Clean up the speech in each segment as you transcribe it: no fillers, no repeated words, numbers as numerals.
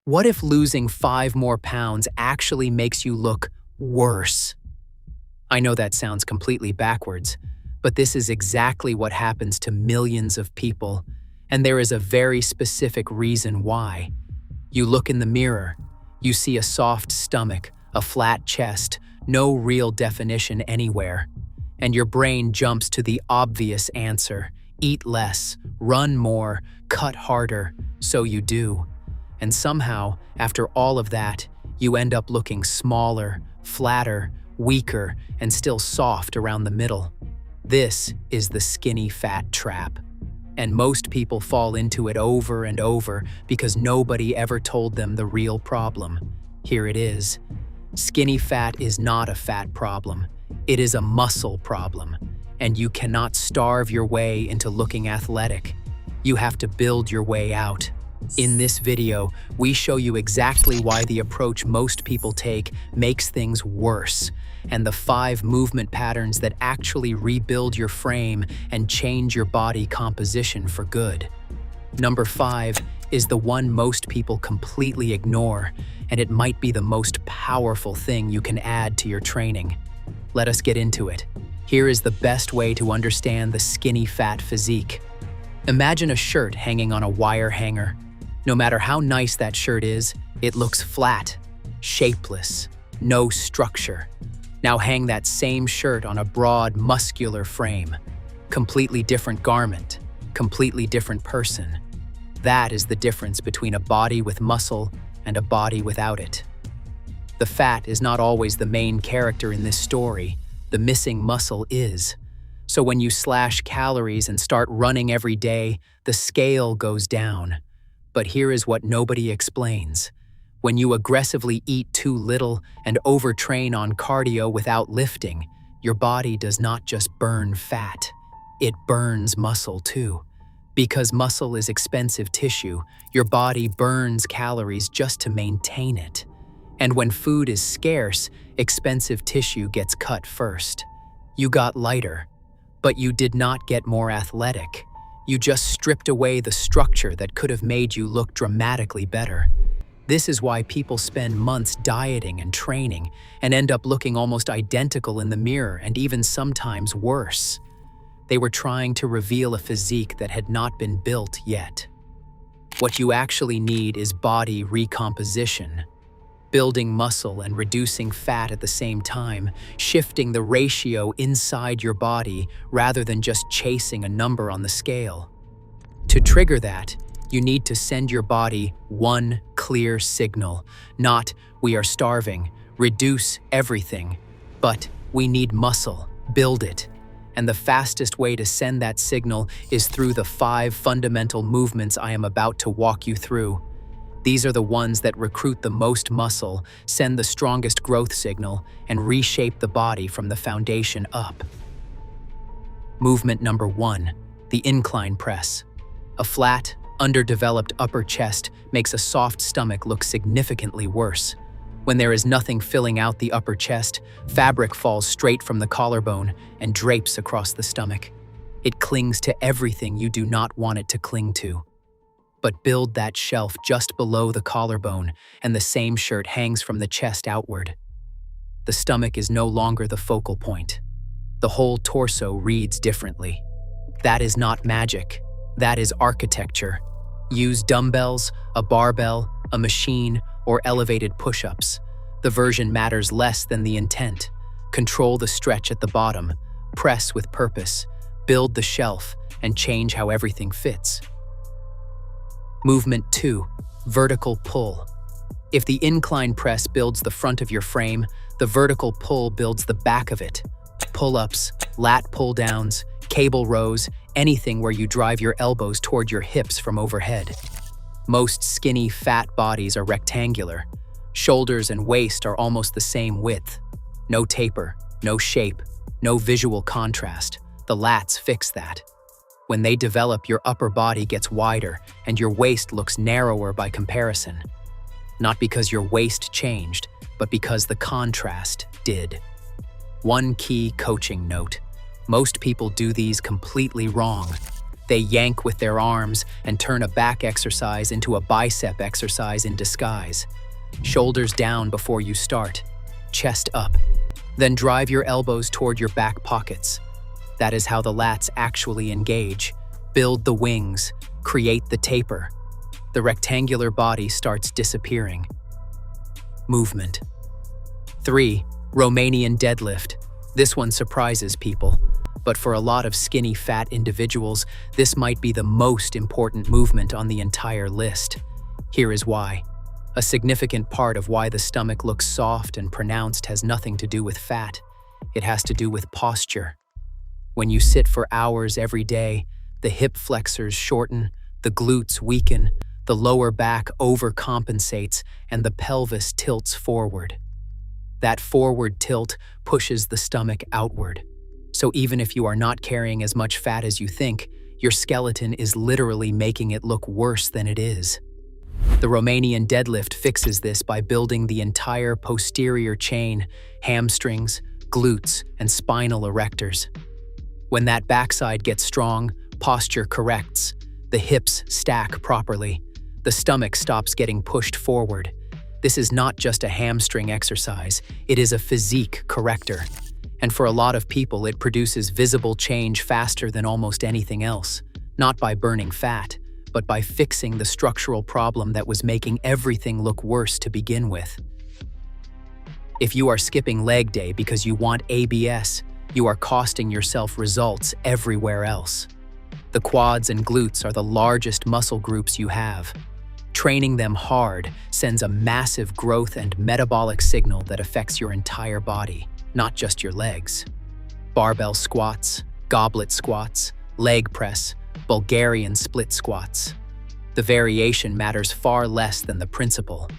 What if losing 5 more pounds actually makes you look worse? I know that sounds completely backwards, but this is exactly what happens to millions of people, and there is a very specific reason why. You look in the mirror, you see a soft stomach, a flat chest, no real definition anywhere, and your brain jumps to the obvious answer: eat less, run more, cut harder, so you do. And somehow, after all of that, you end up looking smaller, flatter, weaker, and still soft around the middle. This is the skinny fat trap. And most people fall into it over and over because nobody ever told them the real problem. Here it is. Skinny fat is not a fat problem. It is a muscle problem. And you cannot starve your way into looking athletic. You have to build your way out. In this video, we show you exactly why the approach most people take makes things worse, and the 5 movement patterns that actually rebuild your frame and change your body composition for good. Number 5 is the one most people completely ignore, and it might be the most powerful thing you can add to your training. Let us get into it. Here is the best way to understand the skinny fat physique. Imagine a shirt hanging on a wire hanger. No matter how nice that shirt is, it looks flat, shapeless, no structure. Now hang that same shirt on a broad, muscular frame. Completely different garment, completely different person. That is the difference between a body with muscle and a body without it. The fat is not always the main character in this story. The missing muscle is. So when you slash calories and start running every day, the scale goes down. But here is what nobody explains. When you aggressively eat too little and overtrain on cardio without lifting, your body does not just burn fat, it burns muscle too. Because muscle is expensive tissue, your body burns calories just to maintain it. And when food is scarce, expensive tissue gets cut first. You got lighter, but you did not get more athletic. You just stripped away the structure that could have made you look dramatically better. This is why people spend months dieting and training and end up looking almost identical in the mirror and even sometimes worse. They were trying to reveal a physique that had not been built yet. What you actually need is body recomposition. Building muscle and reducing fat at the same time, shifting the ratio inside your body rather than just chasing a number on the scale. To trigger that, you need to send your body one clear signal, not "we are starving, reduce everything," but "we need muscle, build it." And the fastest way to send that signal is through the 5 fundamental movements I am about to walk you through. These are the ones that recruit the most muscle, send the strongest growth signal, and reshape the body from the foundation up. Movement number 1, the incline press. A flat, underdeveloped upper chest makes a soft stomach look significantly worse. When there is nothing filling out the upper chest, fabric falls straight from the collarbone and drapes across the stomach. It clings to everything you do not want it to cling to. But build that shelf just below the collarbone, and the same shirt hangs from the chest outward. The stomach is no longer the focal point. The whole torso reads differently. That is not magic. That is architecture. Use dumbbells, a barbell, a machine, or elevated push-ups. The version matters less than the intent. Control the stretch at the bottom. Press with purpose. Build the shelf, and change how everything fits. Movement 2, vertical pull. If the incline press builds the front of your frame, the vertical pull builds the back of it. Pull-ups, lat pull-downs, cable rows, anything where you drive your elbows toward your hips from overhead. Most skinny, fat bodies are rectangular. Shoulders and waist are almost the same width. No taper, no shape, no visual contrast. The lats fix that. When they develop, your upper body gets wider and your waist looks narrower by comparison. Not because your waist changed, but because the contrast did. One key coaching note: most people do these completely wrong. They yank with their arms and turn a back exercise into a bicep exercise in disguise. Shoulders down before you start, chest up. Then drive your elbows toward your back pockets. That is how the lats actually engage. Build the wings, create the taper. The rectangular body starts disappearing. Movement. 3. Romanian deadlift. This one surprises people, but for a lot of skinny, fat individuals, this might be the most important movement on the entire list. Here is why. A significant part of why the stomach looks soft and pronounced has nothing to do with fat. It has to do with posture. When you sit for hours every day, the hip flexors shorten, the glutes weaken, the lower back overcompensates, and the pelvis tilts forward. That forward tilt pushes the stomach outward. So even if you are not carrying as much fat as you think, your skeleton is literally making it look worse than it is. The Romanian deadlift fixes this by building the entire posterior chain, hamstrings, glutes, and spinal erectors. When that backside gets strong, posture corrects, the hips stack properly, the stomach stops getting pushed forward. This is not just a hamstring exercise, it is a physique corrector. And for a lot of people, it produces visible change faster than almost anything else, not by burning fat, but by fixing the structural problem that was making everything look worse to begin with. If you are skipping leg day because you want ABS, you are costing yourself results everywhere else. The quads and glutes are the largest muscle groups you have. Training them hard sends a massive growth and metabolic signal that affects your entire body, not just your legs. Barbell squats, goblet squats, leg press, Bulgarian split squats. The variation matters far less than the principle.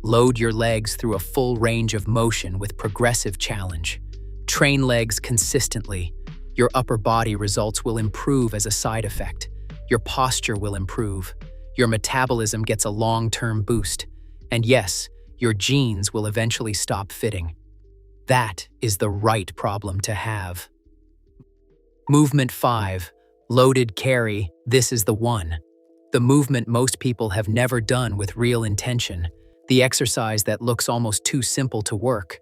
Load your legs through a full range of motion with progressive challenge. Train legs consistently. Your upper body results will improve as a side effect. Your posture will improve. Your metabolism gets a long-term boost. And yes, your jeans will eventually stop fitting. That is the right problem to have. Movement 5. Loaded carry. This is the one. The movement most people have never done with real intention. The exercise that looks almost too simple to work.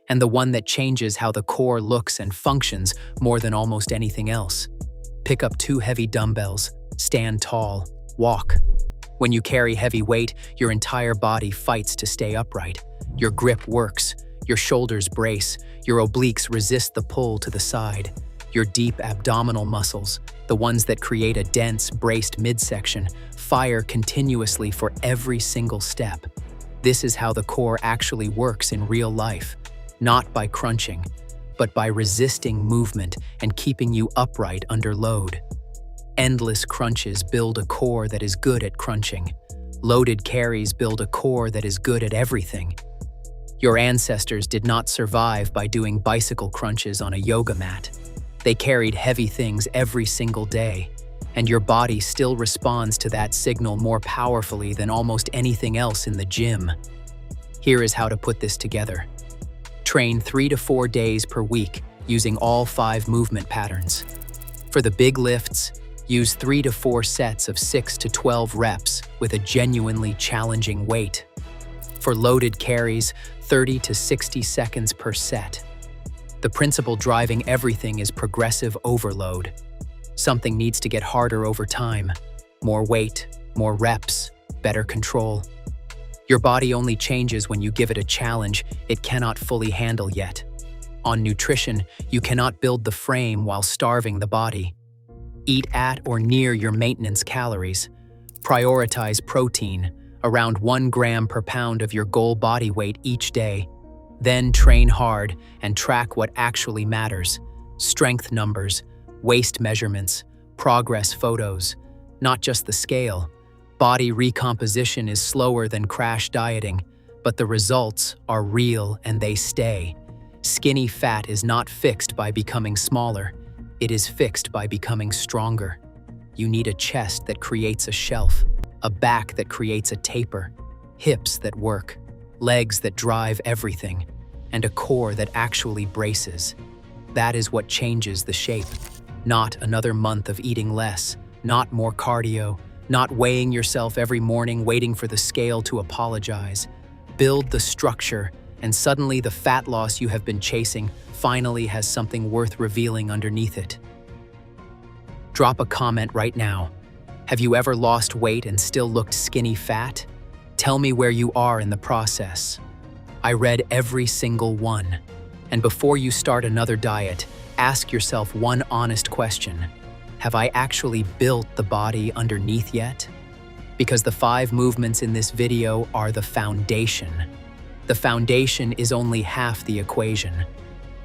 And the one that changes how the core looks and functions more than almost anything else. Pick up 2 heavy dumbbells, stand tall, walk. When you carry heavy weight, your entire body fights to stay upright. Your grip works, your shoulders brace, your obliques resist the pull to the side. Your deep abdominal muscles, the ones that create a dense, braced midsection, fire continuously for every single step. This is how the core actually works in real life. Not by crunching, but by resisting movement and keeping you upright under load. Endless crunches build a core that is good at crunching. Loaded carries build a core that is good at everything. Your ancestors did not survive by doing bicycle crunches on a yoga mat. They carried heavy things every single day, and your body still responds to that signal more powerfully than almost anything else in the gym. Here is how to put this together. Train 3 to 4 days per week using all 5 movement patterns. For the big lifts, use 3 to 4 sets of 6 to 12 reps with a genuinely challenging weight. For loaded carries, 30 to 60 seconds per set. The principle driving everything is progressive overload. Something needs to get harder over time. More weight, more reps, better control. Your body only changes when you give it a challenge it cannot fully handle yet. On nutrition, you cannot build the frame while starving the body. Eat at or near your maintenance calories. Prioritize protein, around 1 gram per pound of your goal body weight each day. Then train hard and track what actually matters. Strength numbers, waist measurements, progress photos, not just the scale. Body recomposition is slower than crash dieting, but the results are real and they stay. Skinny fat is not fixed by becoming smaller. It is fixed by becoming stronger. You need a chest that creates a shelf, a back that creates a taper, hips that work, legs that drive everything, and a core that actually braces. That is what changes the shape. Not another month of eating less, not more cardio, not weighing yourself every morning waiting for the scale to apologize. Build the structure, and suddenly the fat loss you have been chasing finally has something worth revealing underneath it. Drop a comment right now. Have you ever lost weight and still looked skinny fat? Tell me where you are in the process. I read every single one. And before you start another diet, ask yourself one honest question. Have I actually built the body underneath yet? Because the 5 movements in this video are the foundation. The foundation is only half the equation.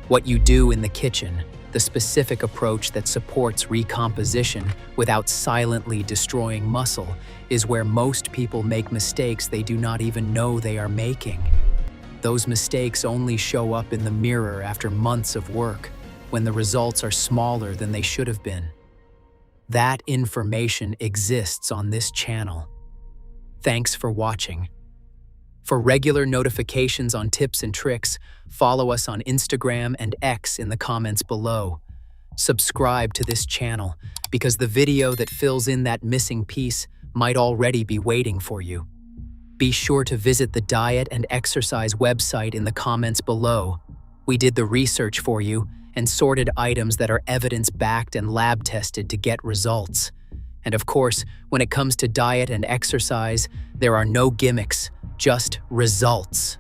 What you do in the kitchen, the specific approach that supports recomposition without silently destroying muscle, is where most people make mistakes they do not even know they are making. Those mistakes only show up in the mirror after months of work, when the results are smaller than they should have been. That information exists on this channel. Thanks for watching. For regular notifications on tips and tricks, follow us on Instagram and X in the comments below. Subscribe to this channel, because the video that fills in that missing piece might already be waiting for you. Be sure to visit the diet and exercise website in the comments below. We did the research for you and sorted items that are evidence-backed and lab-tested to get results. And of course, when it comes to diet and exercise, there are no gimmicks, just results.